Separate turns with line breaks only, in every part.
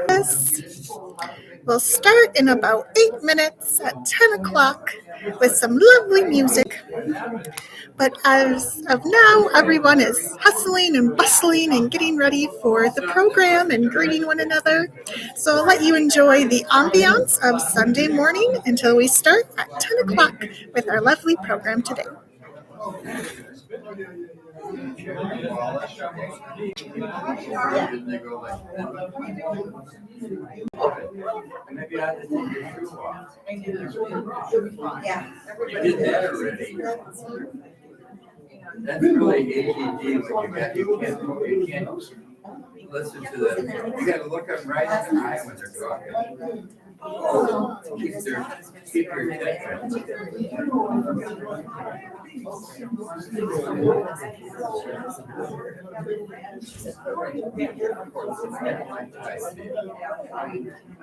This will start in about 8 minutes at 10 o'clock with some lovely music. But as of now, everyone is hustling and bustling and getting ready for the program and greeting one another. So I'll let you enjoy the ambiance of Sunday morning until we start at 10 o'clock with our lovely program today.
Maybe I had to take your shoe off. You did that already. That's really ADD when you can't listen to them. You gotta look them right in the eye when they're talking. Keep your attention.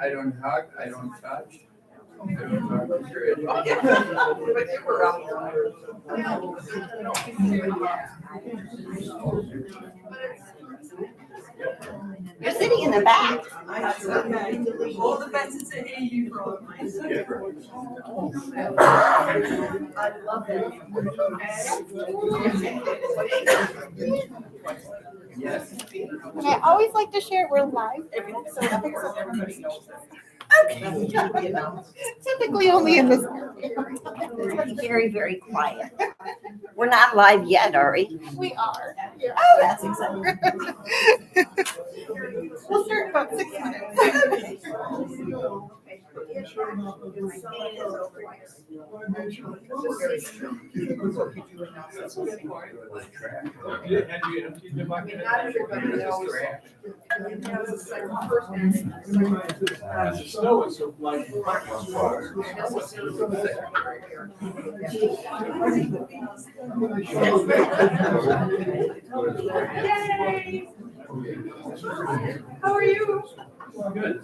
I don't hug, I don't touch. I don't talk to your
You're sitting in the back.
All the best is an AU for all of mine. I love that.
Yes.
And I always like to share we're live.
So everybody knows that.
Typically only in this
It's very, very quiet. We're not live yet, are we?
we are.
Oh, that's exciting.
We'll start in about 6 minutes.
Yay! How are you?
Good.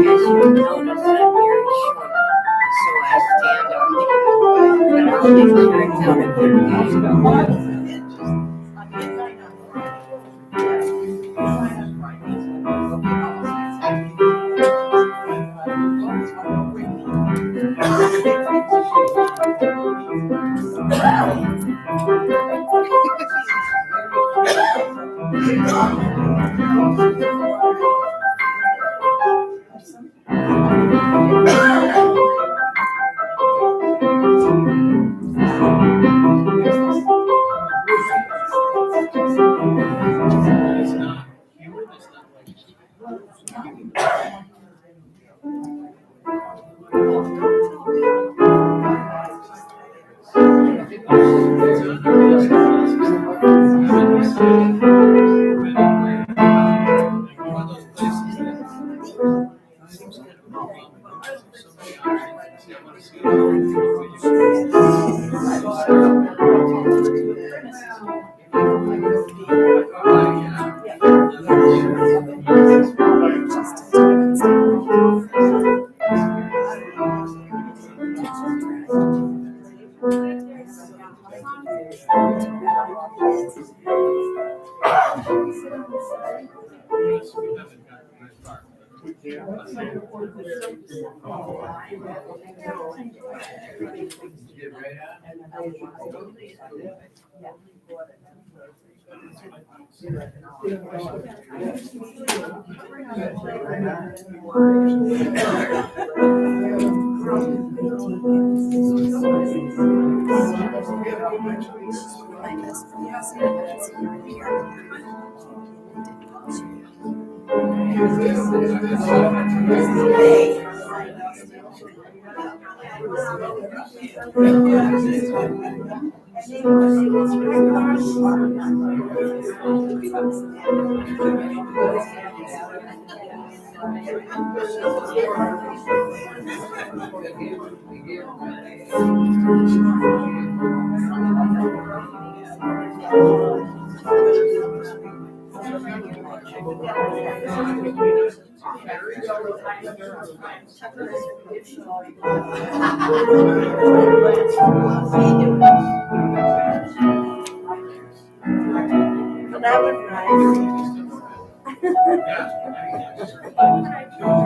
As you notice, I'm very short, so I stand up. But I'll make sure it's out of your That was nice.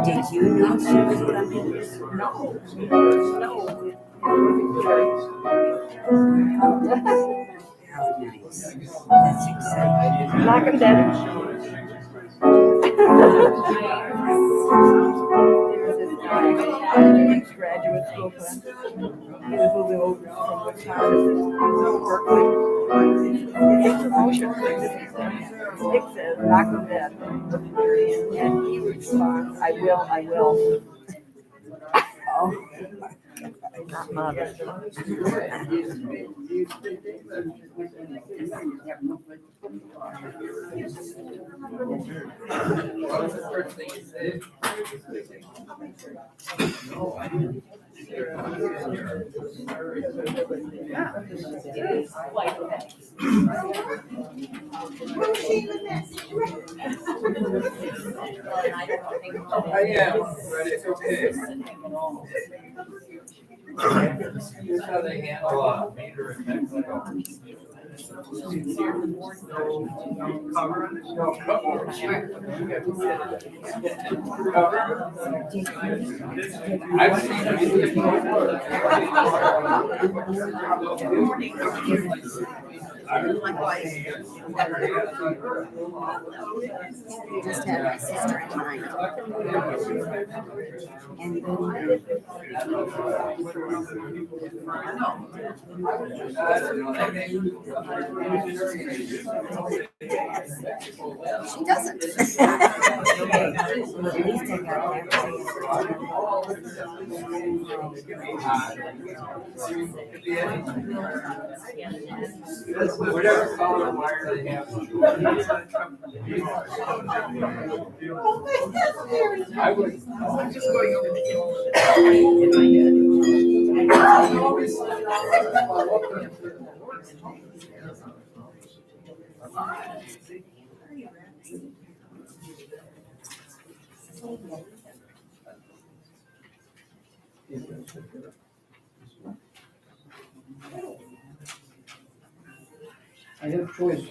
Did you know she was coming? No. How nice. That's exciting.
Knock him dead. Graduate school class. He was moving over from Wisconsin to Berkeley. His promotion Nick says, knock him dead. And he responds, I will. Oh, not modest.
What was the first thing you said? No, I didn't. I am, but it's okay. Here's how they handle a meter in Mexico. No cover. No cover. I've seen it
Just had my sister in mind. And she doesn't. Well, at least I got
whatever color wire they have. I would. I'm just going over I have choices.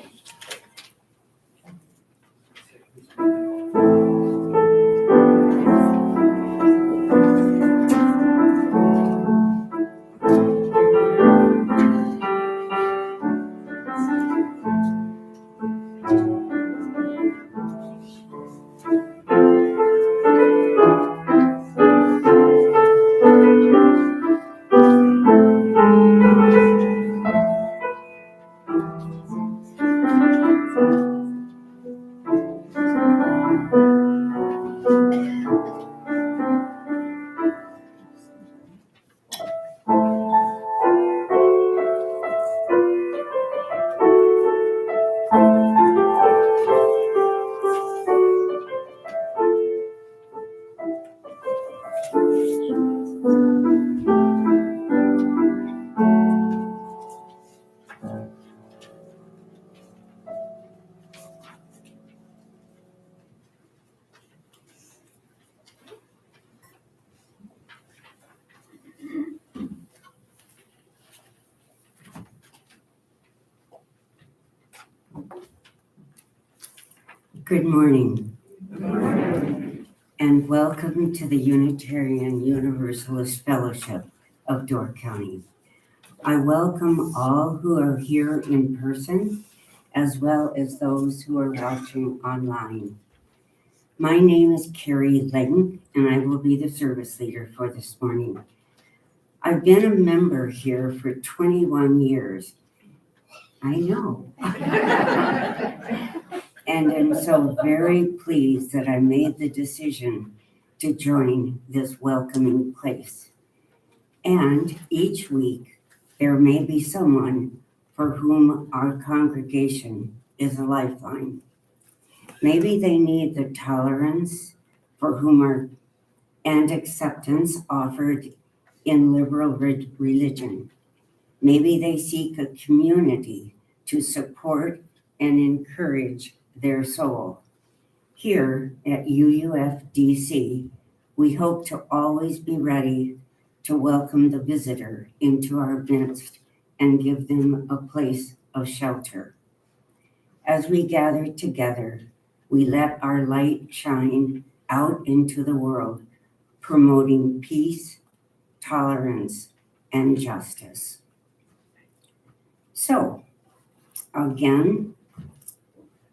Good morning. And welcome to the Unitarian Universalist Fellowship of Door County. I welcome all who are here in person, as well as those who are watching online. My name is Carrie Ling, and I will be the service leader for this morning. I've been a member here for 21 years. I know. and am so very pleased that I made the decision to join this welcoming place. And each week, there may be someone for whom our congregation is a lifeline. Maybe they need the tolerance for whom and acceptance offered in liberal religion. Maybe they seek a community to support and encourage their soul. Here at UUFDC, we hope to always be ready to welcome the visitor into our midst and give them a place of shelter. As we gather together, we let our light shine out into the world, promoting peace, tolerance, and justice. So, again,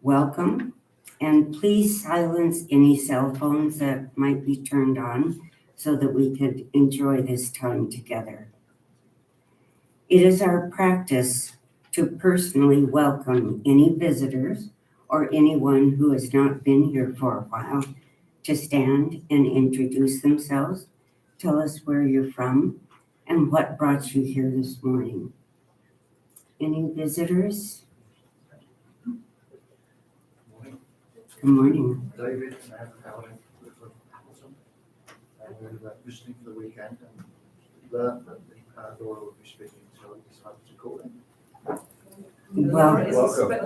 welcome, and please silence any cell phones that might be turned on so that we could enjoy this time together. It is our practice to personally welcome any visitors or anyone who has not been here for a while to stand and introduce themselves, tell us where you're from, and what brought you here this morning. Any visitors? Good morning.
David and Helen from Hamilton. We were visiting for the weekend and learned that the daughter would be speaking, so we decided to call in.
Well,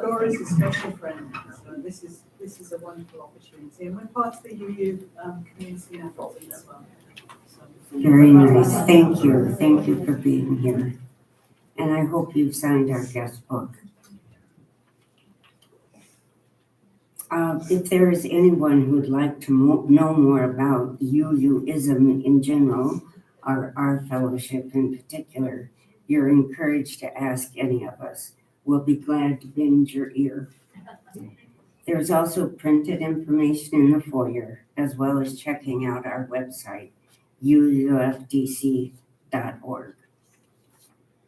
Laura is a special friend, so this is a wonderful opportunity, and we're part of the UU community network as well. So,
very nice. Thank you. Thank you for being here. And I hope you've signed our guest book. If there is anyone who'd like to know more about UUism in general, or our fellowship in particular, you're encouraged to ask any of us. We'll be glad to bend your ear. There's also printed information in the foyer, as well as checking out our website, uufdc.org.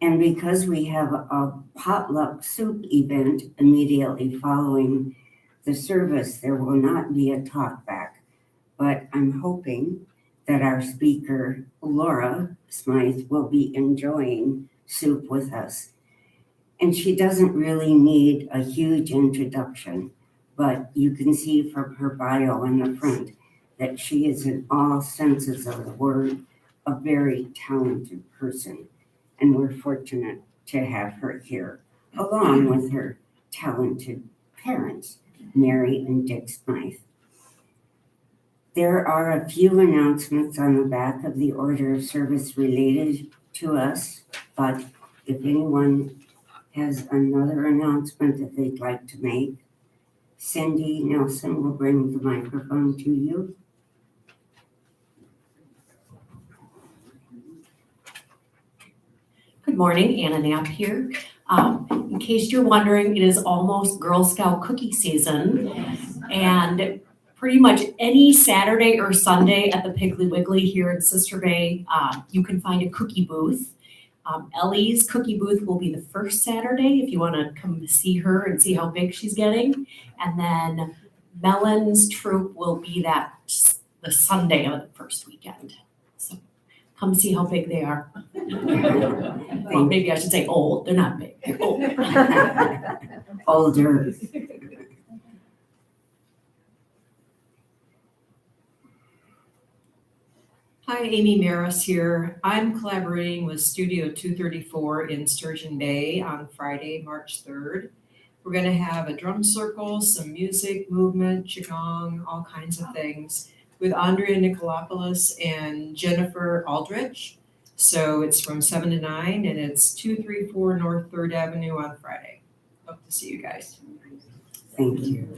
And because we have a potluck soup event immediately following the service, there will not be a talk back, but I'm hoping that our speaker, Laura Smythe, will be enjoying soup with us. And she doesn't really need a huge introduction, but you can see from her bio on the front that she is in all senses of the word a very talented person. And we're fortunate to have her here, along with her talented parents, Mary and Dick Smythe. There are a few announcements on the back of the order of service related to us, but if anyone has another announcement that they'd like to make, Cindy Nelson will bring the microphone to you.
Good morning, Anna Knapp here. In case you're wondering, it is almost Girl Scout cookie season, and pretty much any Saturday or Sunday at the Piggly Wiggly here in Sister Bay, you can find a cookie booth. Ellie's cookie booth will be the first Saturday if you want to come see her and see how big she's getting, and then Melon's troop will be the Sunday of the first weekend. So come see how big they are. Well, maybe I should say old. They're not big. They're old.
Older.
Hi, Amy Maris here. I'm collaborating with Studio 234 in Sturgeon Bay on Friday, March 3rd. We're going to have a drum circle, some music, movement, qigong, all kinds of things with Andrea Nicolopoulos and Jennifer Aldrich. So it's from 7 to 9 and it's 234 North 3rd Avenue on Friday. Hope to see you guys.
Thank you.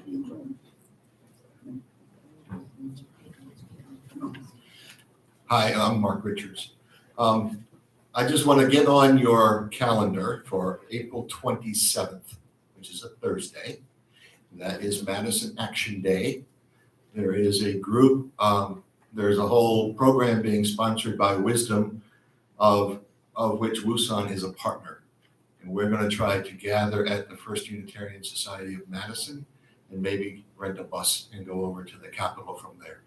Hi, I'm Mark Richards. I just want to get on your calendar for April 27th, which is a Thursday. That is Madison Action Day. There is a group, there's a whole program being sponsored by Wisdom of which Wusan is a partner. And we're going to try to gather at the First Unitarian Society of Madison and maybe rent a bus and go over to the Capitol from there.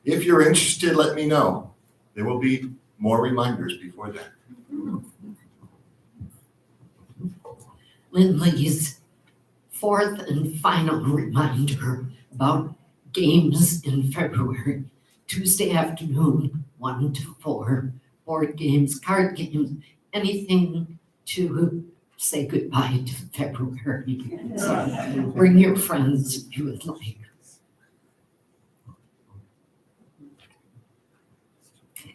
If you're interested, let me know. There will be more reminders before then.
Lindley's fourth and final reminder about games in February. Tuesday afternoon, 1 to 4, board games, card games, anything to say goodbye to February. So bring your friends if you would like.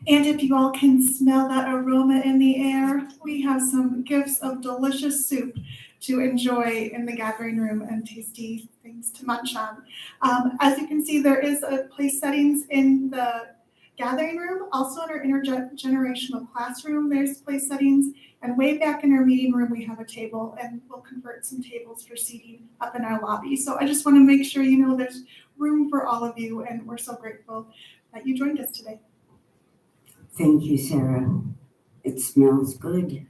And if you all can smell that aroma in the air, we have some gifts of delicious soup to enjoy in the gathering room and tasty things to munch on. As you can see, there is a place settings in the gathering room. Also in our intergenerational classroom, there's place settings. And way back in our meeting room, we have a table, and we'll convert some tables for seating up in our lobby. So I just want to make sure you know there's room for all of you, and we're so grateful that you joined us today.
Thank you, Sarah. It smells good.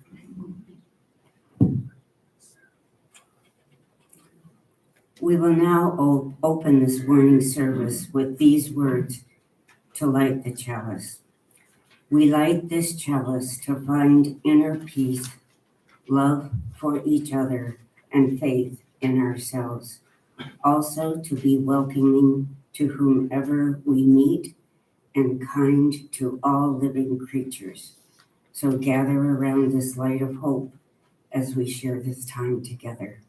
We will now open this morning service with these words to light the chalice. We light this chalice to find inner peace, love for each other, and faith in ourselves. Also to be welcoming to whomever we meet and kind to all living creatures. So gather around this light of hope as we share this time together.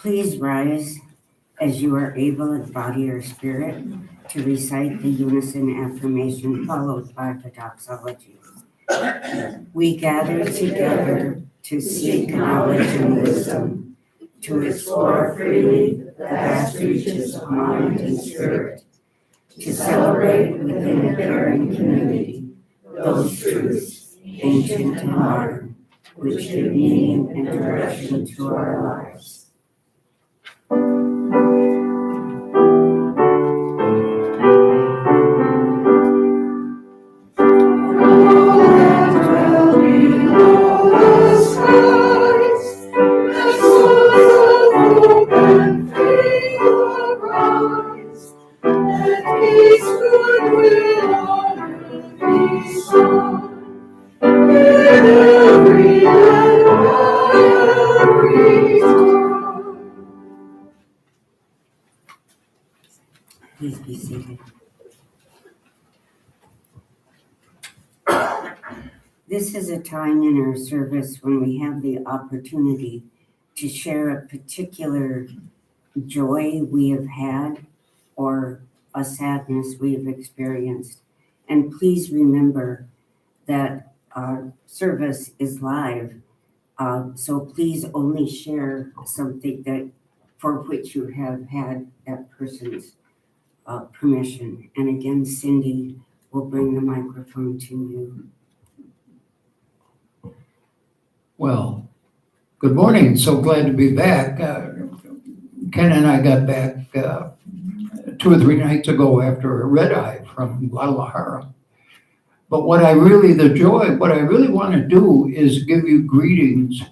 Please rise as you are able in body or spirit to recite the unison affirmation followed by the doxology. We gather together to seek knowledge and wisdom, to explore freely the vast reaches of mind and spirit, to celebrate within a caring community those truths, ancient and modern, which give meaning and direction to our lives. Please be seated. This is a time in our service when we have the opportunity to share a particular joy we have had or a sadness we have experienced. And please remember that our service is live, so please only share something that for which you have had that person's permission. And again, Cindy will bring the microphone to you.
Well, good morning. So glad to be back. Ken and I got back 2 or 3 nights ago after a red eye from Guadalajara. But what I really want to do is give you greetings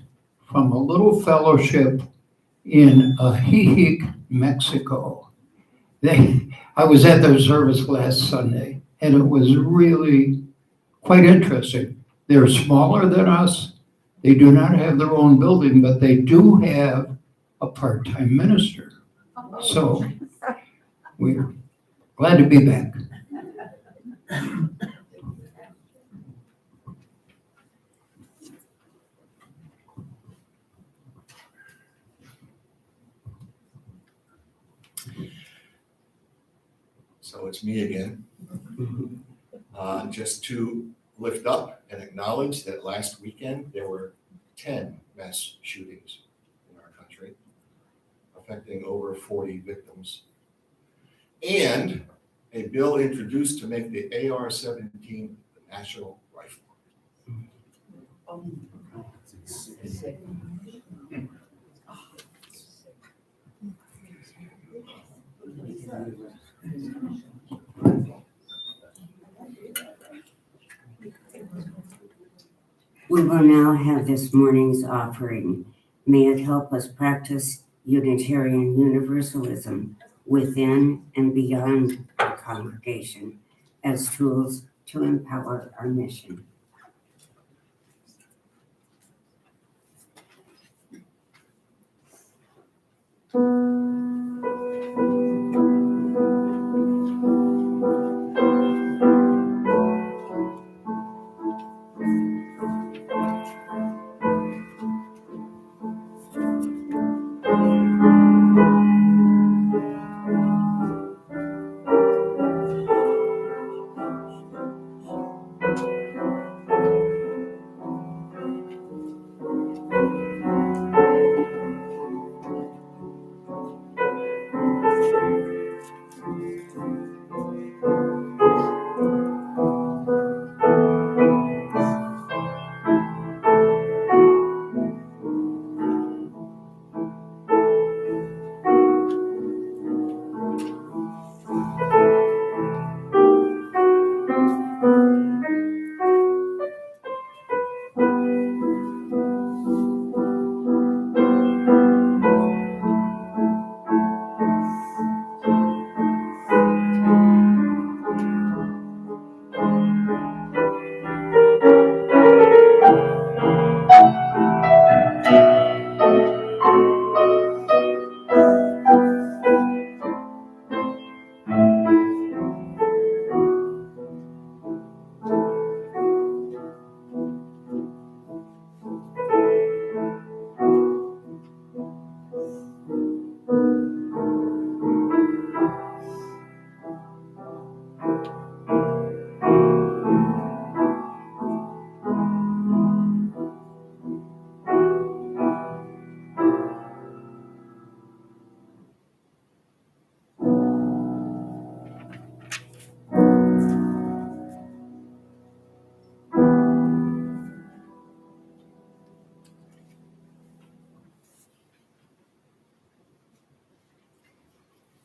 from a little fellowship in Ajijic, Mexico. I was at their service last Sunday, and it was really quite interesting. They're smaller than us. They do not have their own building, but they do have a part-time minister. So we're glad to be back.
So it's me again. Just to lift up and acknowledge that last weekend there were 10 mass shootings in our country, affecting over 40 victims. And a bill introduced to make the AR-17 the national rifle.
We will now have this morning's offering. May it help us practice Unitarian Universalism within and beyond our congregation as tools to empower our mission.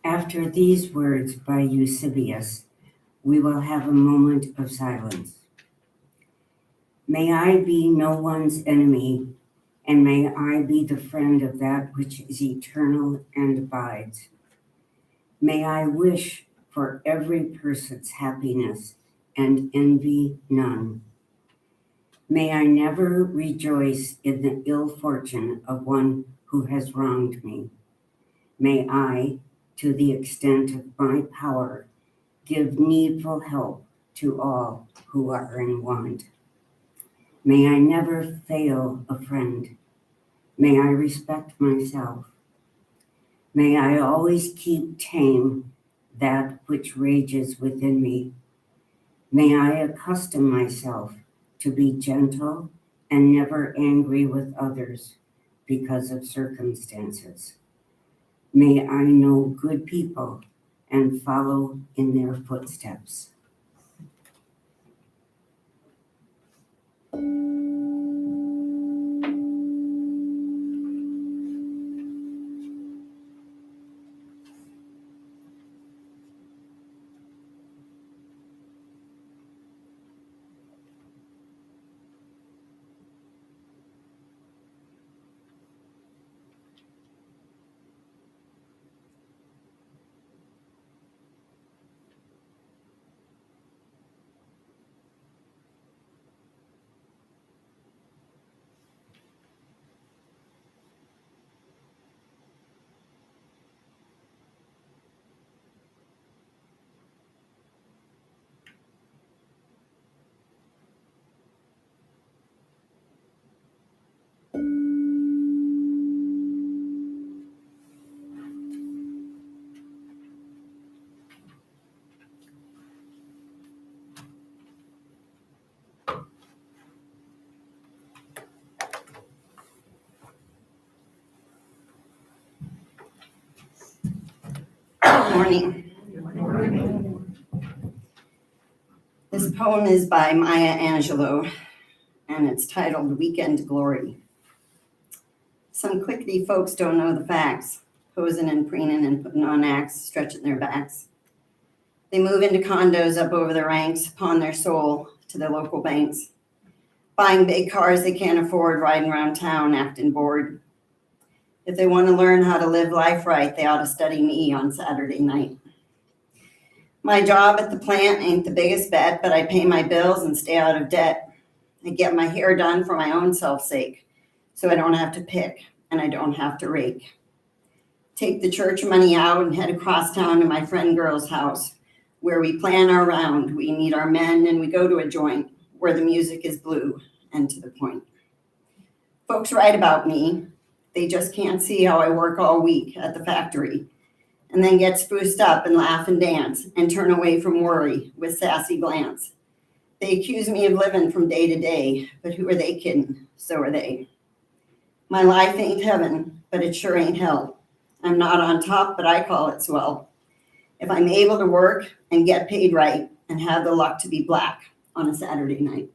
After these words by Eusebius, we will have a moment of silence. May I be no one's enemy, and may I be the friend of that which is eternal and abides. May I wish for every person's happiness and envy none. May I never rejoice in the ill fortune of one who has wronged me. May I, to the extent of my power, give needful help to all who are in want. May I never fail a friend. May I respect myself. May I always keep tame that which rages within me. May I accustom myself to be gentle and never angry with others because of circumstances. May I know good people and follow in their footsteps.
Good morning. This poem is by Maya Angelou, and it's titled Weekend Glory. Some clickety folks don't know the facts. posing and preening and putting on acts, stretching their backs. They move into condos up over the ranks, pawn their soul to the local banks, buying big cars they can't afford, riding around town, acting bored. If they want to learn how to live life right, they ought to study me on Saturday night. My job at the plant ain't the biggest bet, but I pay my bills and stay out of debt. I get my hair done for my own self's sake, so I don't have to pick and I don't have to rake. Take the church money out and head across town to my friend girl's house, where we plan our round. We meet our men and we go to a joint where the music is blue and to the point. Folks write about me. They just can't see how I work all week at the factory and then get spruced up and laugh and dance and turn away from worry with sassy glance. They accuse me of living from day to day, but who are they kidding? So are they. My life ain't heaven, but it sure ain't hell. I'm not on top, but I call it swell. If I'm able to work and get paid right and have the luck to be black on a Saturday night.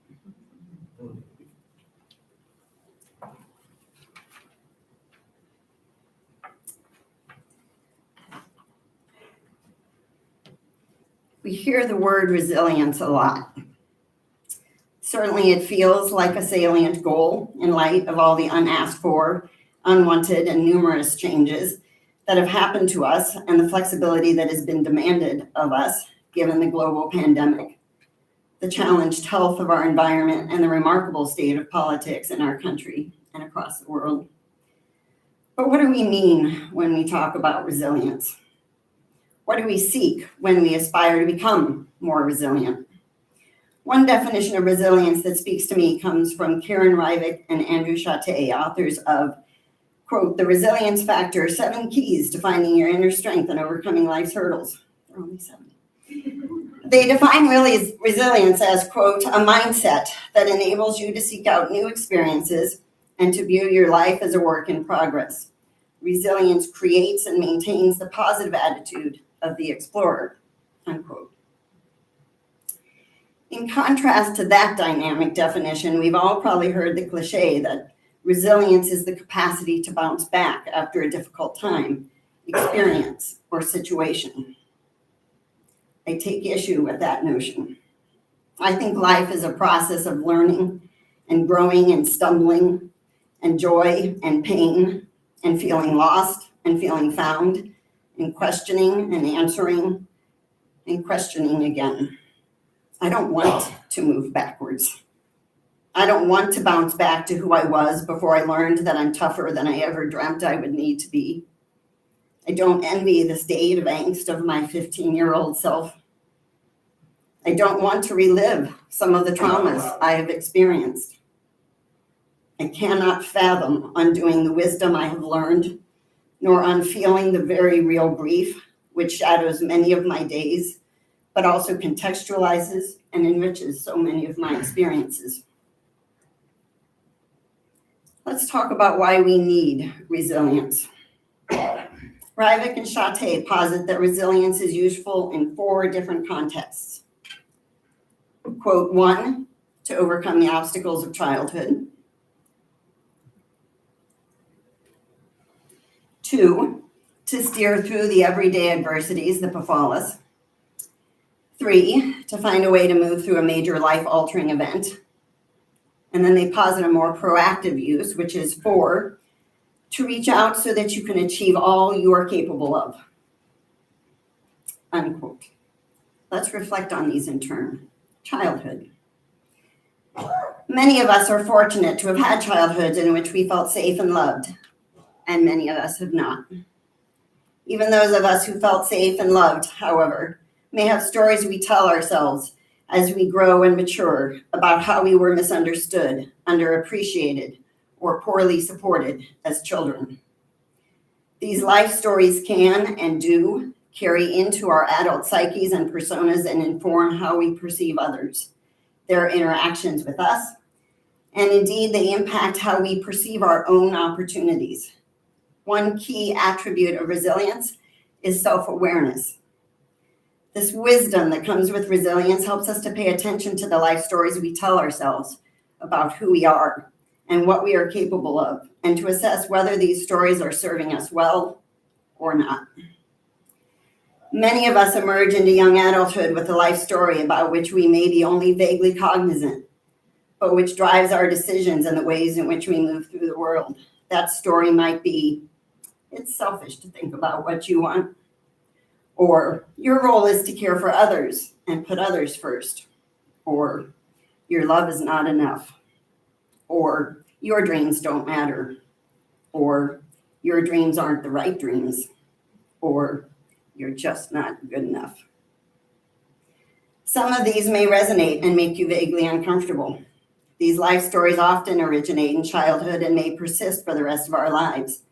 We hear the word resilience a lot. Certainly it feels like a salient goal in light of all the unasked for, unwanted, and numerous changes that have happened to us and the flexibility that has been demanded of us given the global pandemic, the challenged health of our environment, and the remarkable state of politics in our country and across the world. But what do we mean when we talk about resilience? What do we seek when we aspire to become more resilient? One definition of resilience that speaks to me comes from Karen Rivik and Andrew Chate, authors of, quote, The Resilience Factor, 7 Keys to Finding Your Inner Strength and Overcoming Life's Hurdles. There are only 7. They define resilience as, quote, a mindset that enables you to seek out new experiences and to view your life as a work in progress. Resilience creates and maintains the positive attitude of the explorer, unquote. In contrast to that dynamic definition, we've all probably heard the cliche that resilience is the capacity to bounce back after a difficult time, experience, or situation. I take issue with that notion. I think life is a process of learning and growing and stumbling and joy and pain and feeling lost and feeling found and questioning and answering and questioning again. I don't want to move backwards. I don't want to bounce back to who I was before I learned that I'm tougher than I ever dreamt I would need to be. I don't envy the state of angst of my 15-year-old self. I don't want to relive some of the traumas I have experienced. I cannot fathom undoing the wisdom I have learned, nor unfeeling the very real grief which shadows many of my days, but also contextualizes and enriches so many of my experiences. Let's talk about why we need resilience. Rivik and Chate posit that resilience is useful in 4 different contexts. Quote, 1, to overcome the obstacles of childhood. 2, to steer through the everyday adversities that befall us. 3, to find a way to move through a major life-altering event. And then they posit a more proactive use, which is 4, to reach out so that you can achieve all you are capable of. Unquote. Let's reflect on these in turn. Childhood. Many of us are fortunate to have had childhoods in which we felt safe and loved, and many of us have not. Even those of us who felt safe and loved, however, may have stories we tell ourselves as we grow and mature about how we were misunderstood, underappreciated, or poorly supported as children. These life stories can and do carry into our adult psyches and personas and inform how we perceive others, their interactions with us, and indeed they impact how we perceive our own opportunities. One key attribute of resilience is self-awareness. This wisdom that comes with resilience helps us to pay attention to the life stories we tell ourselves about who we are and what we are capable of, and to assess whether these stories are serving us well or not. Many of us emerge into young adulthood with a life story about which we may be only vaguely cognizant, but which drives our decisions and the ways in which we move through the world. That story might be, it's selfish to think about what you want, or your role is to care for others and put others first, or your love is not enough, or your dreams don't matter, or your dreams aren't the right dreams, or you're just not good enough. Some of these may resonate and make you vaguely uncomfortable. These life stories often originate in childhood and may persist for the rest of our lives.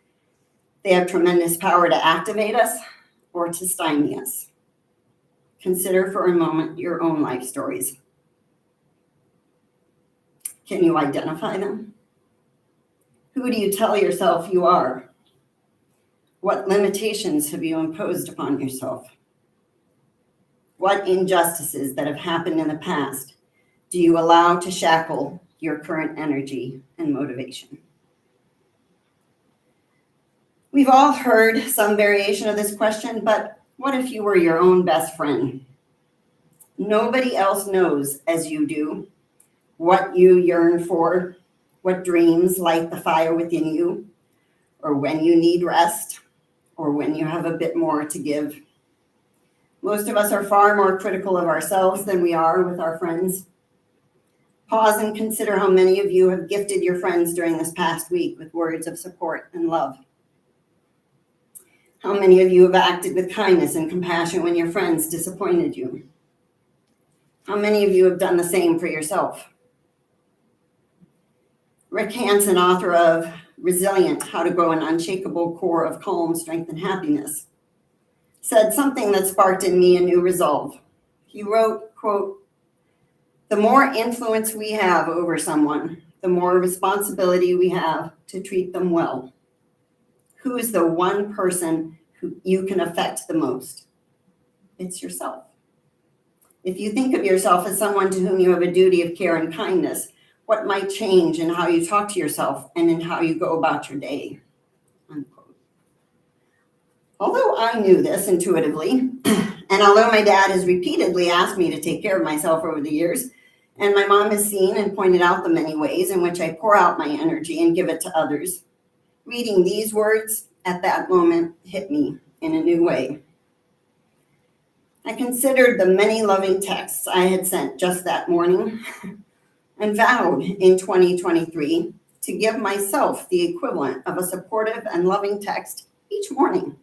They have tremendous power to activate us or to stymie us. Consider for a moment your own life stories. Can you identify them? Who do you tell yourself you are? What limitations have you imposed upon yourself? What injustices that have happened in the past do you allow to shackle your current energy and motivation? We've all heard some variation of this question, but what if you were your own best friend? Nobody else knows as you do what you yearn for, what dreams light the fire within you, or when you need rest, or when you have a bit more to give. Most of us are far more critical of ourselves than we are with our friends. Pause and consider how many of you have gifted your friends during this past week with words of support and love. How many of you have acted with kindness and compassion when your friends disappointed you? How many of you have done the same for yourself? Rick Hansen, author of Resilient, How to Grow an Unshakable Core of Calm, Strength, and Happiness, said something that sparked in me a new resolve. He wrote, quote, "The more influence we have over someone, the more responsibility we have to treat them well. Who is the one person who you can affect the most? It's yourself. If you think of yourself as someone to whom you have a duty of care and kindness, what might change in how you talk to yourself and in how you go about your day?" Unquote. Although I knew this intuitively, and although my dad has repeatedly asked me to take care of myself over the years, and my mom has seen and pointed out the many ways in which I pour out my energy and give it to others, reading these words at that moment hit me in a new way. I considered the many loving texts I had sent just that morning and vowed in 2023 to give myself the equivalent of a supportive and loving text each morning.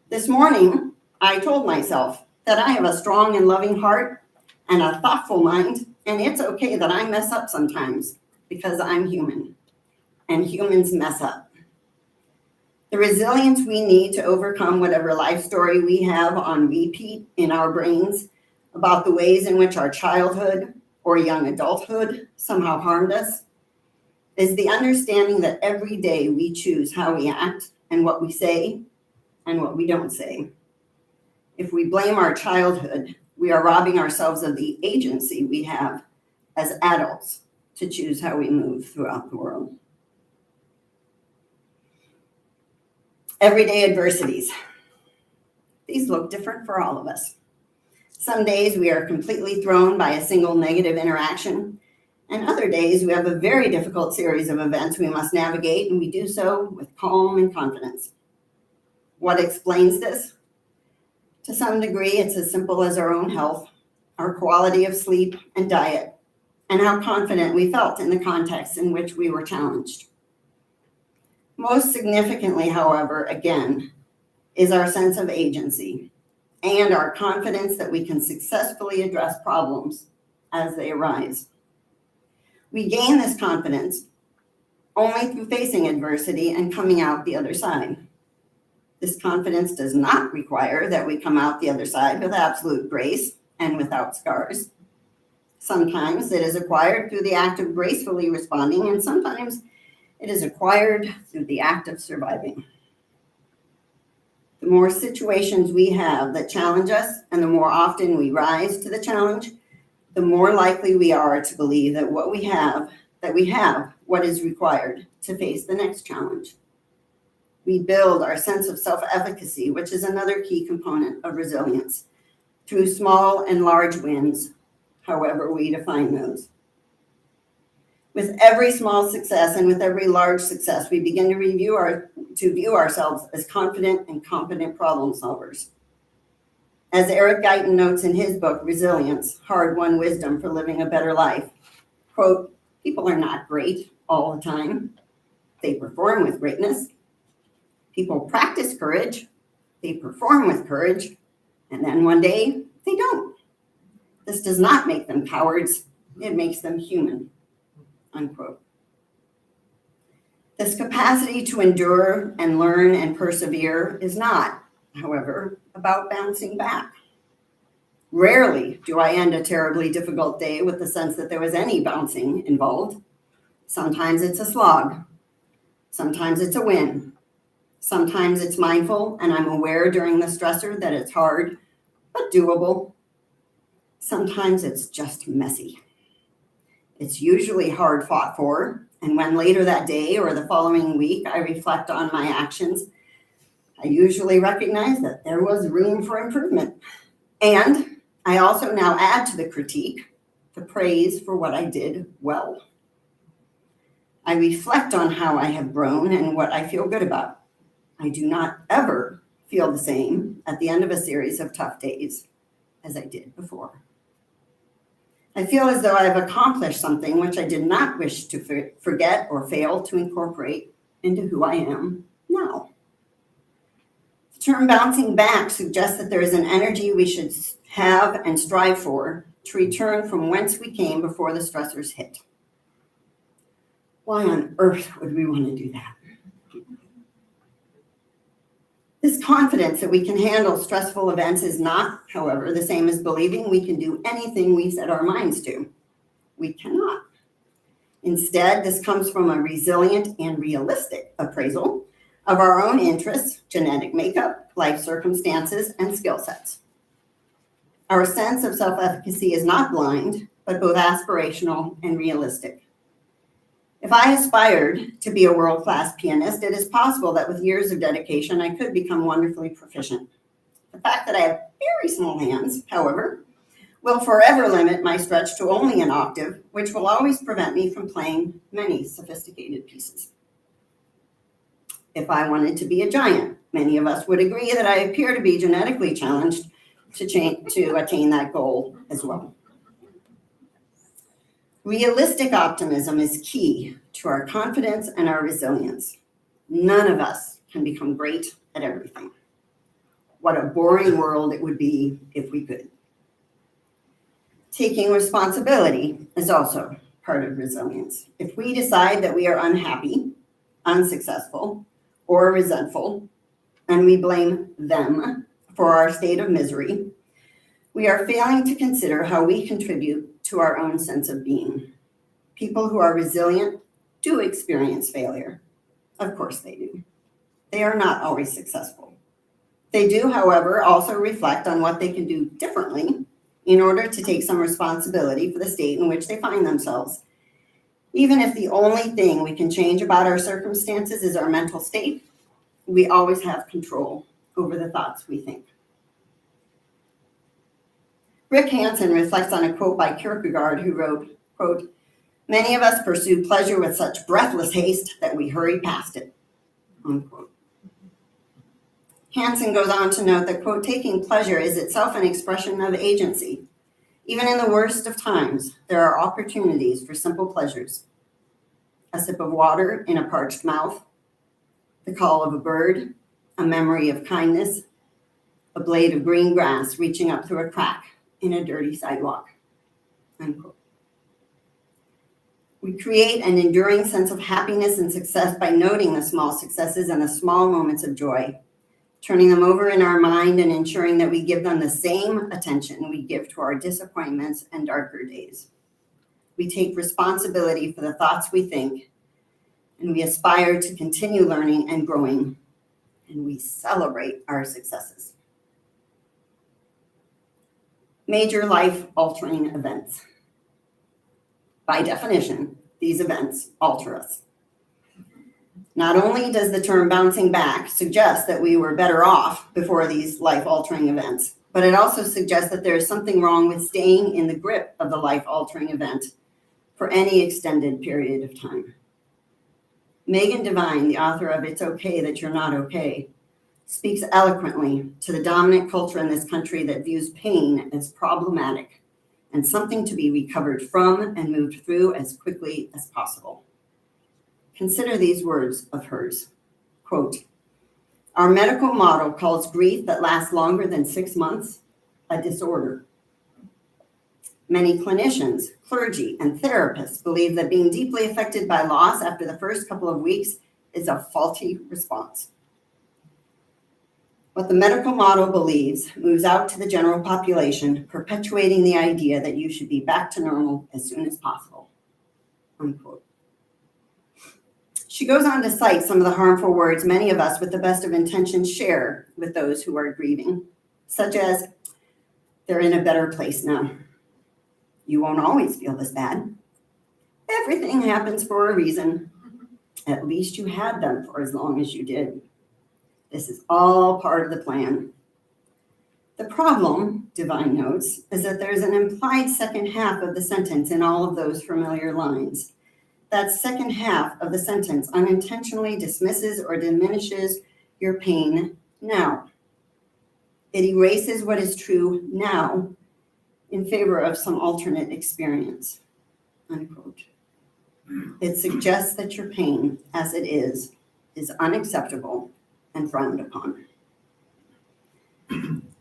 This morning, I told myself that I have a strong and loving heart and a thoughtful mind, and it's okay that I mess up sometimes because I'm human, and humans mess up. The resilience we need to overcome whatever life story we have on repeat in our brains about the ways in which our childhood or young adulthood somehow harmed us is the understanding that every day we choose how we act and what we say and what we don't say. If we blame our childhood, we are robbing ourselves of the agency we have as adults to choose how we move throughout the world. Everyday adversities. These look different for all of us. Some days we are completely thrown by a single negative interaction, and other days we have a very difficult series of events we must navigate, and we do so with calm and confidence. What explains this? To some degree, it's as simple as our own health, our quality of sleep and diet, and how confident we felt in the context in which we were challenged. Most significantly, however, again, is our sense of agency and our confidence that we can successfully address problems as they arise. We gain this confidence only through facing adversity and coming out the other side. This confidence does not require that we come out the other side with absolute grace and without scars. Sometimes it is acquired through the act of gracefully responding, and sometimes it is acquired through the act of surviving. The more situations we have that challenge us, and the more often we rise to the challenge, the more likely we are to believe that we have what is required to face the next challenge. We build our sense of self-efficacy, which is another key component of resilience, through small and large wins, however we define those. With every small success and with every large success, we begin to view ourselves as confident and competent problem solvers. As Eric Guyton notes in his book, Resilience, Hard-Won Wisdom for Living a Better Life, quote, people are not great all the time. They perform with greatness. People practice courage. They perform with courage. And then one day, they don't. This does not make them cowards. It makes them human, unquote. This capacity to endure and learn and persevere is not, however, about bouncing back. Rarely do I end a terribly difficult day with the sense that there was any bouncing involved. Sometimes it's a slog. Sometimes it's a win. Sometimes it's mindful and I'm aware during the stressor that it's hard, but doable. Sometimes it's just messy. It's usually hard fought for, and when later that day or the following week I reflect on my actions, I usually recognize that there was room for improvement. And I also now add to the critique the praise for what I did well. I reflect on how I have grown and what I feel good about. I do not ever feel the same at the end of a series of tough days as I did before. I feel as though I have accomplished something which I did not wish to forget or fail to incorporate into who I am now. The term bouncing back suggests that there is an energy we should have and strive for to return from whence we came before the stressors hit. Why on earth would we want to do that? This confidence that we can handle stressful events is not, however, the same as believing we can do anything we set our minds to. We cannot. Instead, this comes from a resilient and realistic appraisal of our own interests, genetic makeup, life circumstances, and skill sets. Our sense of self-efficacy is not blind, but both aspirational and realistic. If I aspired to be a world-class pianist, it is possible that with years of dedication, I could become wonderfully proficient. The fact that I have very small hands, however, will forever limit my stretch to only an octave, which will always prevent me from playing many sophisticated pieces. If I wanted to be a giant, many of us would agree that I appear to be genetically challenged to attain that goal as well. Realistic optimism is key to our confidence and our resilience. None of us can become great at everything. What a boring world it would be if we could. Taking responsibility is also part of resilience. If we decide that we are unhappy, unsuccessful, or resentful, and we blame them for our state of misery, we are failing to consider how we contribute to our own sense of being. People who are resilient do experience failure. Of course they do. They are not always successful. They do, however, also reflect on what they can do differently in order to take some responsibility for the state in which they find themselves. Even if the only thing we can change about our circumstances is our mental state, we always have control over the thoughts we think. Rick Hansen reflects on a quote by Kierkegaard, who wrote, quote, "Many of us pursue pleasure with such breathless haste that we hurry past it," unquote. Hansen goes on to note that, quote, "Taking pleasure is itself an expression of agency. Even in the worst of times, there are opportunities for simple pleasures. A sip of water in a parched mouth, the call of a bird, a memory of kindness, a blade of green grass reaching up through a crack in a dirty sidewalk," unquote. We create an enduring sense of happiness and success by noting the small successes and the small moments of joy, turning them over in our mind and ensuring that we give them the same attention we give to our disappointments and darker days. We take responsibility for the thoughts we think, and we aspire to continue learning and growing, and we celebrate our successes. Major life-altering events. By definition, these events alter us. Not only does the term bouncing back suggest that we were better off before these life-altering events, but it also suggests that there is something wrong with staying in the grip of the life-altering event for any extended period of time. Megan Devine, the author of It's Okay That You're Not Okay, speaks eloquently to the dominant culture in this country that views pain as problematic and something to be recovered from and moved through as quickly as possible. Consider these words of hers, quote, "Our medical model calls grief that lasts longer than 6 months a disorder. Many clinicians, clergy, and therapists believe that being deeply affected by loss after the first couple of weeks is a faulty response. What the medical model believes moves out to the general population, perpetuating the idea that you should be back to normal as soon as possible." Unquote. She goes on to cite some of the harmful words many of us with the best of intentions share with those who are grieving, such as, "They're in a better place now. You won't always feel this bad. Everything happens for a reason. At least you had them for as long as you did. This is all part of the plan." The problem, Devine notes, is that there's an implied second half of the sentence in all of those familiar lines. That second half of the sentence unintentionally dismisses or diminishes your pain now. It erases what is true now in favor of some alternate experience. Unquote. It suggests that your pain, as it is unacceptable and frowned upon.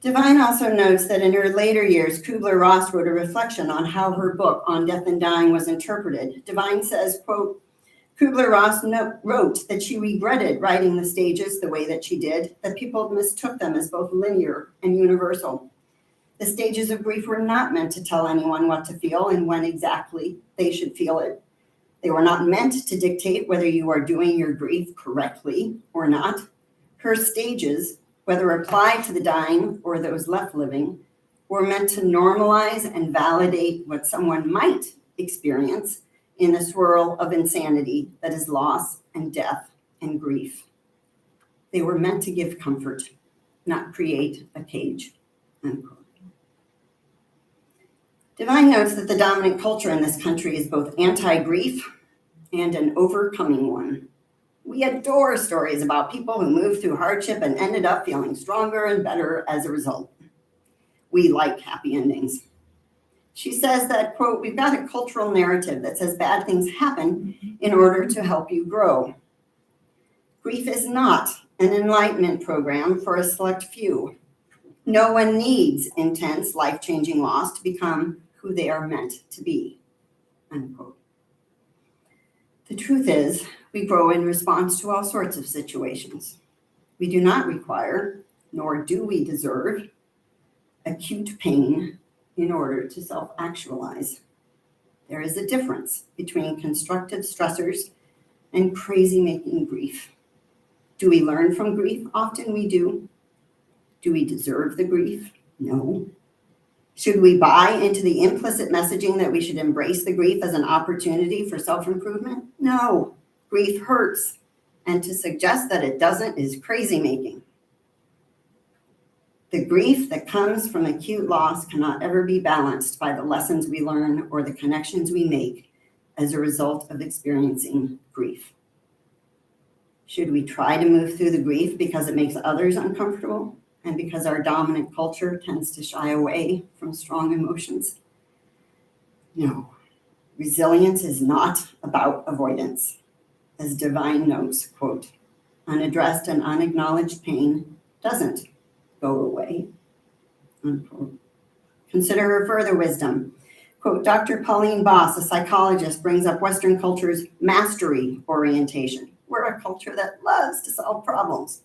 Devine also notes that in her later years, Kubler-Ross wrote a reflection on how her book On Death and Dying was interpreted. Devine says, quote, "Kubler-Ross wrote that she regretted writing the stages the way that she did, that people mistook them as both linear and universal. The stages of grief were not meant to tell anyone what to feel and when exactly they should feel it. They were not meant to dictate whether you are doing your grief correctly or not. Her stages, whether applied to the dying or those left living, were meant to normalize and validate what someone might experience in the swirl of insanity that is loss and death and grief. They were meant to give comfort, not create a cage." Unquote. Devine notes that the dominant culture in this country is both anti-grief and an overcoming one. We adore stories about people who moved through hardship and ended up feeling stronger and better as a result. We like happy endings. She says that, quote, "We've got a cultural narrative that says bad things happen in order to help you grow. Grief is not an enlightenment program for a select few. No one needs intense, life-changing loss to become who they are meant to be." Unquote. The truth is, we grow in response to all sorts of situations. We do not require, nor do we deserve, acute pain in order to self-actualize. There is a difference between constructive stressors and crazy-making grief. Do we learn from grief? Often we do. Do we deserve the grief? No. Should we buy into the implicit messaging that we should embrace the grief as an opportunity for self-improvement? No. Grief hurts, and to suggest that it doesn't is crazy-making. The grief that comes from acute loss cannot ever be balanced by the lessons we learn or the connections we make as a result of experiencing grief. Should we try to move through the grief because it makes others uncomfortable and because our dominant culture tends to shy away from strong emotions? No. Resilience is not about avoidance. As Devine notes, quote, "Unaddressed and unacknowledged pain doesn't go away." Unquote. Consider her further wisdom. Quote, Dr. Pauline Boss, a psychologist, brings up Western culture's mastery orientation. We're a culture that loves to solve problems.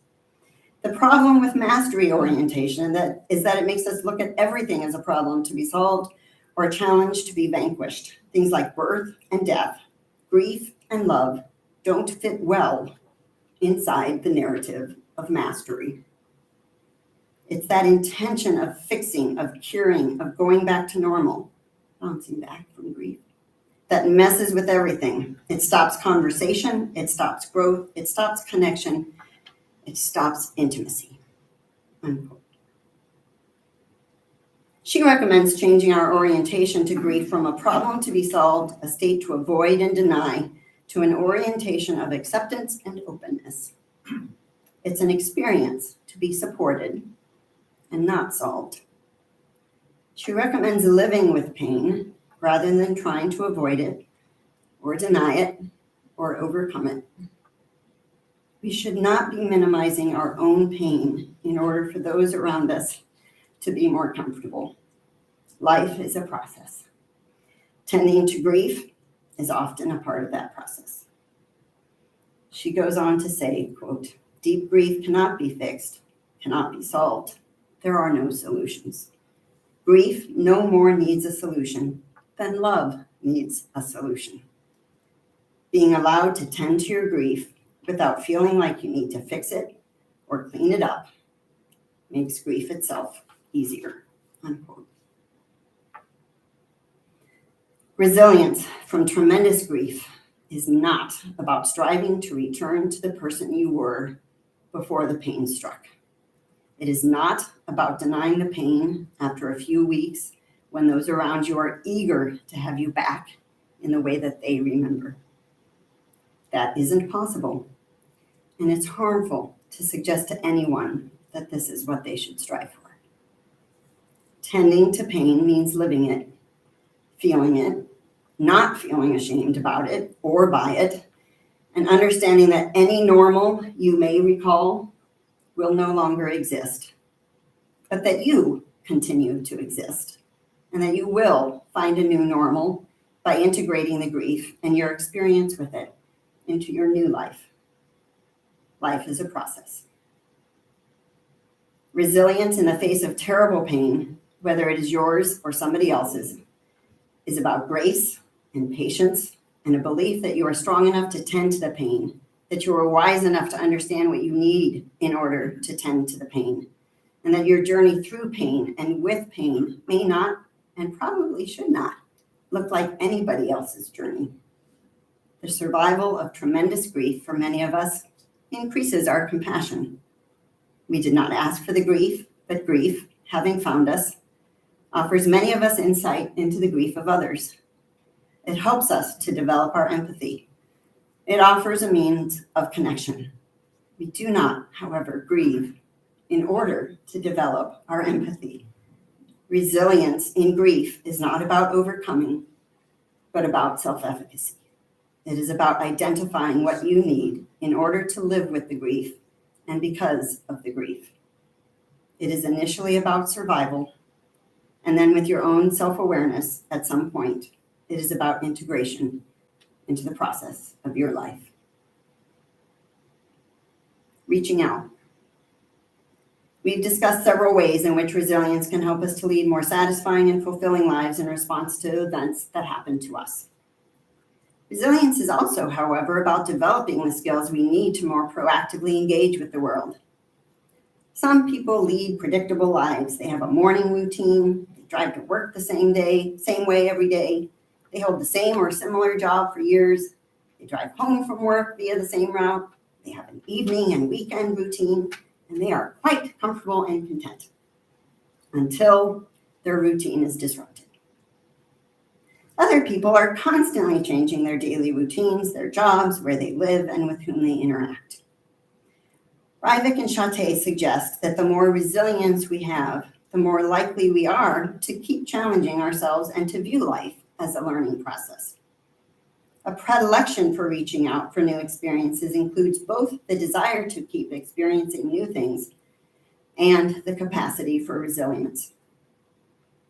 The problem with mastery orientation is that it makes us look at everything as a problem to be solved or a challenge to be vanquished. Things like birth and death, grief and love don't fit well inside the narrative of mastery. It's that intention of fixing, of curing, of going back to normal, bouncing back from grief, that messes with everything. It stops conversation, it stops growth, it stops connection, it stops intimacy. Unquote. She recommends changing our orientation to grief from a problem to be solved, a state to avoid and deny, to an orientation of acceptance and openness. It's an experience to be supported and not solved. She recommends living with pain rather than trying to avoid it or deny it or overcome it. We should not be minimizing our own pain in order for those around us to be more comfortable. Life is a process. Tending to grief is often a part of that process. She goes on to say, quote, "Deep grief cannot be fixed, cannot be solved. There are no solutions. Grief no more needs a solution than love needs a solution. Being allowed to tend to your grief without feeling like you need to fix it or clean it up makes grief itself easier." Unquote. Resilience from tremendous grief is not about striving to return to the person you were before the pain struck. It is not about denying the pain after a few weeks when those around you are eager to have you back in the way that they remember. That isn't possible, and it's harmful to suggest to anyone that this is what they should strive for. Tending to pain means living it, feeling it, not feeling ashamed about it or by it, and understanding that any normal you may recall will no longer exist, but that you continue to exist, and that you will find a new normal by integrating the grief and your experience with it into your new life. Life is a process. Resilience in the face of terrible pain, whether it is yours or somebody else's, is about grace and patience and a belief that you are strong enough to tend to the pain, that you are wise enough to understand what you need in order to tend to the pain, and that your journey through pain and with pain may not and probably should not look like anybody else's journey. The survival of tremendous grief for many of us increases our compassion. We did not ask for the grief, but grief, having found us, offers many of us insight into the grief of others. It helps us to develop our empathy. It offers a means of connection. We do not, however, grieve in order to develop our empathy. Resilience in grief is not about overcoming, but about self-efficacy. It is about identifying what you need in order to live with the grief and because of the grief. It is initially about survival, and then with your own self-awareness at some point, it is about integration into the process of your life. Reaching out. We've discussed several ways in which resilience can help us to lead more satisfying and fulfilling lives in response to events that happen to us. Resilience is also, however, about developing the skills we need to more proactively engage with the world. Some people lead predictable lives. They have a morning routine, they drive to work the same way every day, they hold the same or similar job for years, they drive home from work via the same route, they have an evening and weekend routine, and they are quite comfortable and content until their routine is disrupted. Other people are constantly changing their daily routines, their jobs, where they live, and with whom they interact. Rivik and Chate suggest that the more resilience we have, the more likely we are to keep challenging ourselves and to view life as a learning process. A predilection for reaching out for new experiences includes both the desire to keep experiencing new things and the capacity for resilience.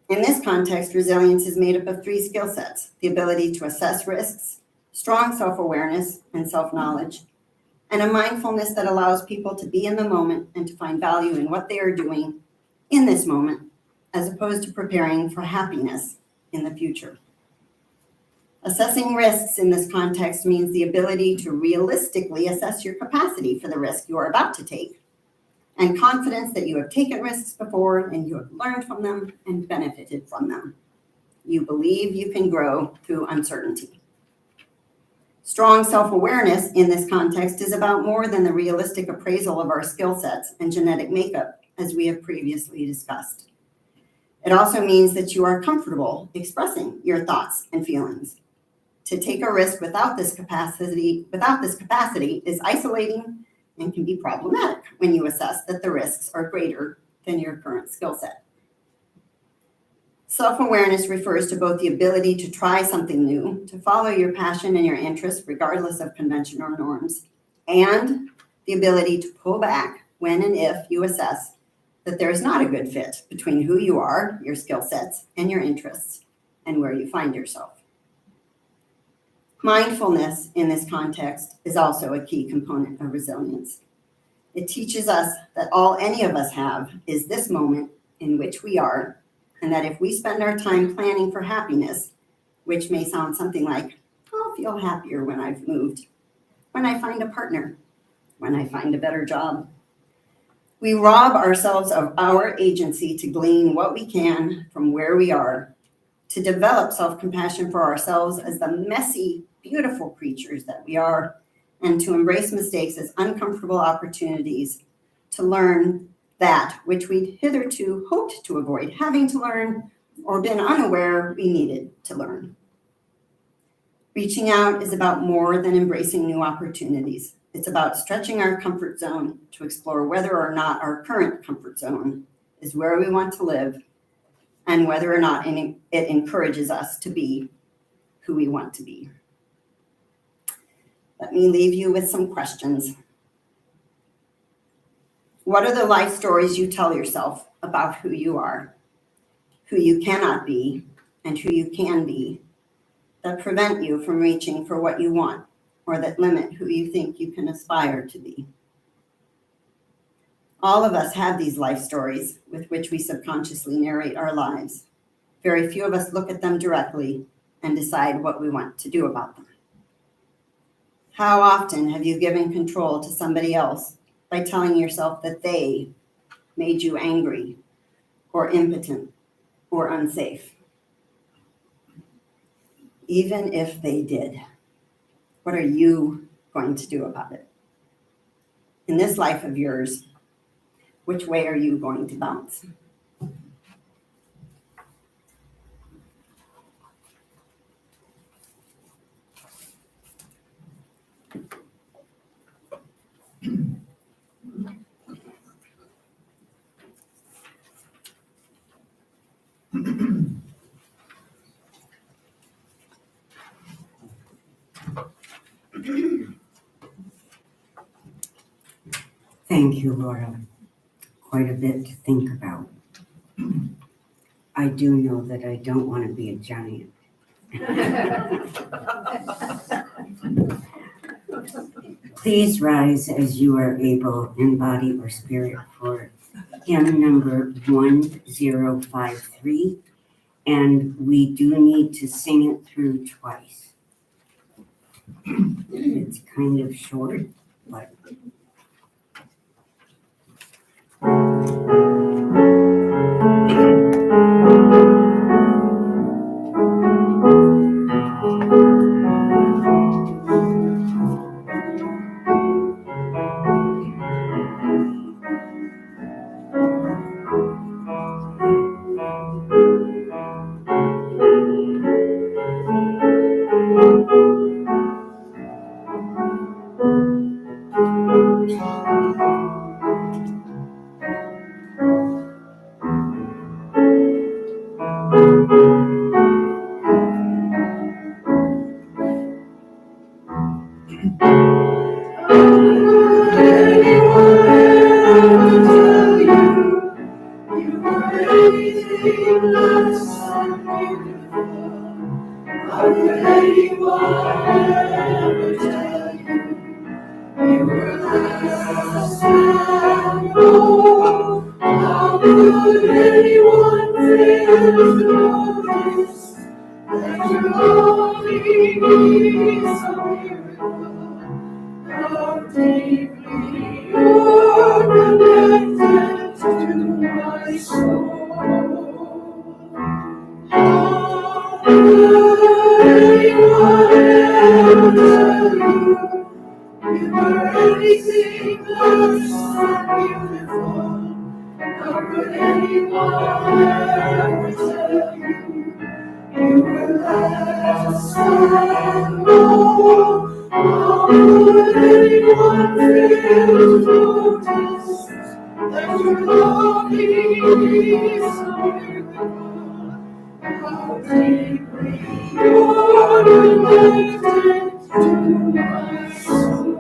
In this context, resilience is made up of 3 skill sets: the ability to assess risks, strong self-awareness and self-knowledge, and a mindfulness that allows people to be in the moment and to find value in what they are doing in this moment, as opposed to preparing for happiness in the future. Assessing risks in this context means the ability to realistically assess your capacity for the risk you are about to take, and confidence that you have taken risks before and you have learned from them and benefited from them. You believe you can grow through uncertainty. Strong self-awareness in this context is about more than the realistic appraisal of our skill sets and genetic makeup, as we have previously discussed. It also means that you are comfortable expressing your thoughts and feelings. To take a risk without this capacity is isolating and can be problematic when you assess that the risks are greater than your current skill set. Self-awareness refers to both the ability to try something new, to follow your passion and your interests regardless of convention or norms, and the ability to pull back when and if you assess that there is not a good fit between who you are, your skill sets, and your interests, and where you find yourself. Mindfulness in this context is also a key component of resilience. It teaches us that all any of us have is this moment in which we are, and that if we spend our time planning for happiness, which may sound something like, I'll feel happier when I've moved, when I find a partner, when I find a better job, we rob ourselves of our agency to glean what we can from where we are, to develop self-compassion for ourselves as the messy, beautiful creatures that we are, and to embrace mistakes as uncomfortable opportunities to learn that which we'd hitherto hoped to avoid having to learn or been unaware we needed to learn. Reaching out is about more than embracing new opportunities. It's about stretching our comfort zone to explore whether or not our current comfort zone is where we want to live and whether or not it encourages us to be who we want to be. Let me leave you with some questions. What are the life stories you tell yourself about who you are, who you cannot be, and who you can be, that prevent you from reaching for what you want, or that limit who you think you can aspire to be? All of us have these life stories with which we subconsciously narrate our lives. Very few of us look at them directly and decide what we want to do about them. How often have you given control to somebody else by telling yourself that they made you angry or impotent or unsafe? Even if they did, what are you going to do about it? In this life of yours, which way are you going to bounce?
Thank you, Laura. Quite a bit to think about. I do know that I don't want to be a giant. Please rise as you are able in body or spirit for hymn number 1053. And we do need to sing it through twice. It's kind of short, but
my soul.
anything less than beautiful. How could anyone ever tell you you were less than gold? How would anyone fail to notice that your loving is so beautiful? How deeply you're connected to my soul.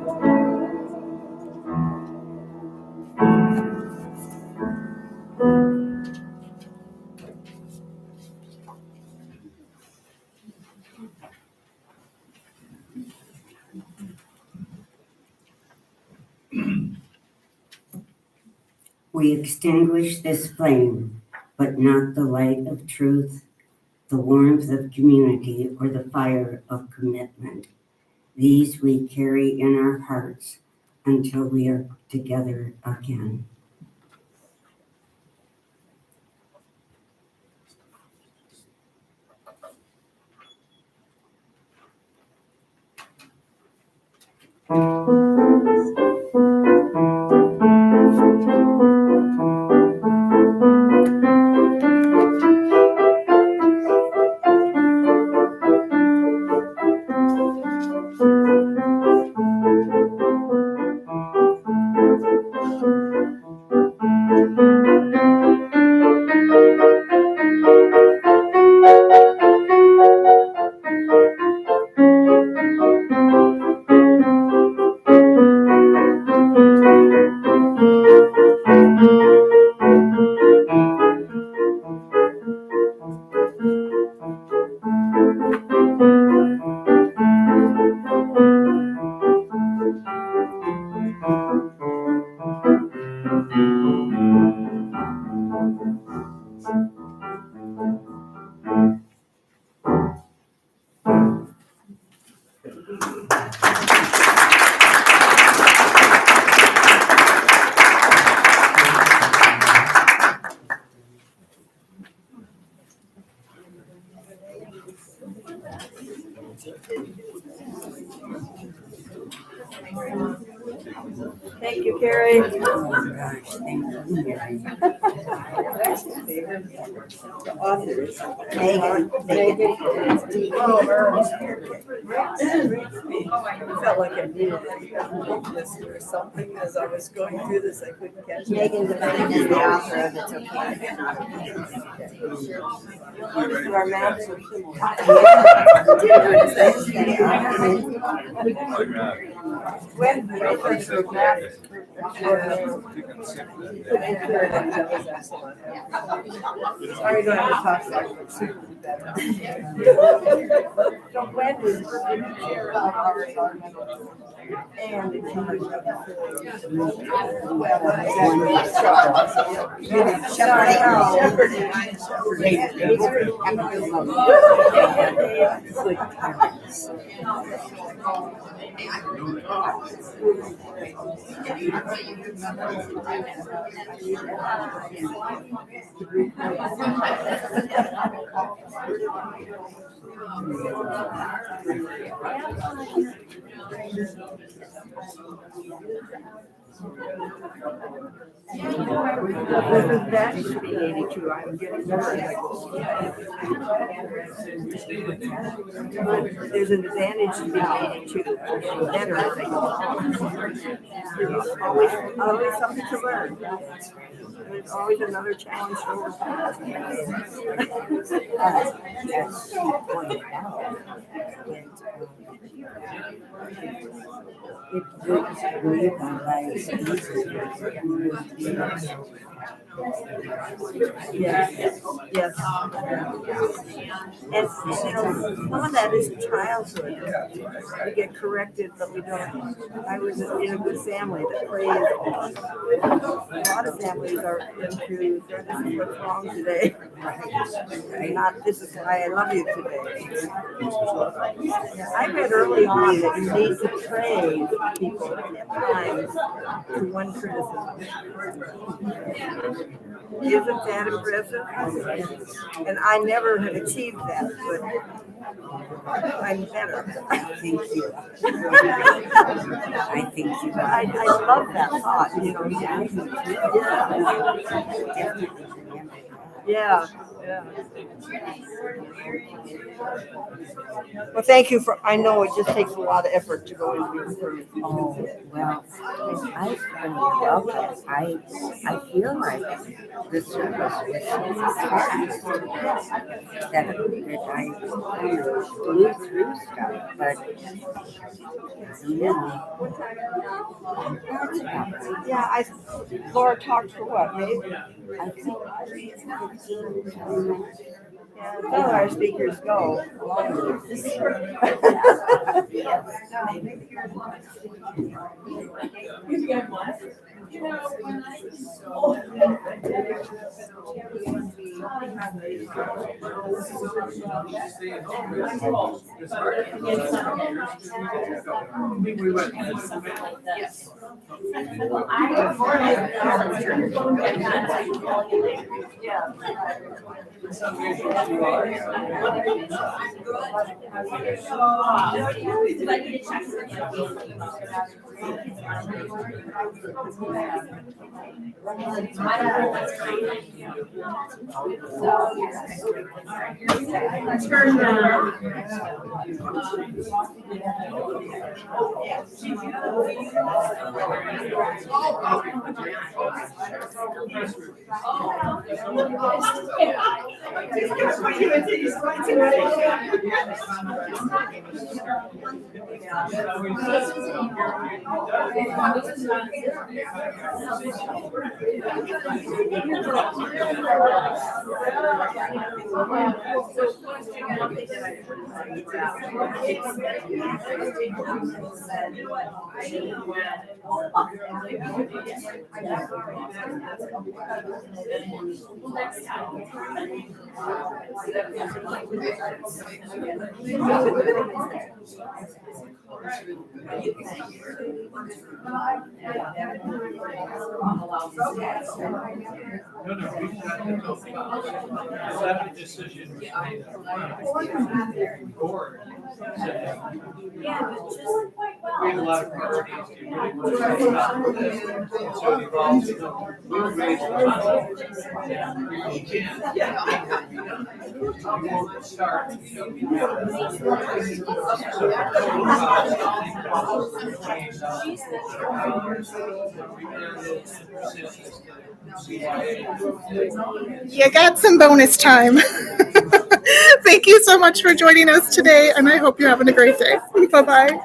We extinguish this flame, but not the light of truth, the warmth of community, or the fire of commitment. These we carry in our hearts until we are together again.
Thank you, Carrie.
Oh my gosh, thank you, Mary.
The authors.
Megan.
I felt like I needed to listen or something as I was going through this. I couldn't catch it.
Megan Devine is the author of It's Okay.
Our maps are When the authors were maps. Sorry, don't have to talk like this. So when is and it's that should be 82. I'm getting there's an advantage to being 82. Better, I think. Always something to learn. There's always another challenge to overcome.
It would make our lives easier.
Yes, yes. And, some of that is childhood. We get corrected, but we don't. I was in a good family that praised. A lot of families are into, this is what's wrong today. And not, this is why I love you today. I read early on that you need to praise people at times to one criticism. Isn't that impressive? And I never had achieved that, but I'm better.
Thank you. I think you
I love that thought, you know. Yeah. Yeah. Well, thank you I know it just takes a lot of effort to go into these things.
Oh, well, I welcome. I feel like the service was so fast that I blew through stuff, but
Yeah, Laura talked for what, maybe?
I think 15 minutes.
Yeah, some of our speakers go.
We have a lot of priorities to really work on this. So it involves new ways of we won't start,
You got some bonus time. Thank you so much for joining us today, and I hope you're having a great day. Bye-bye.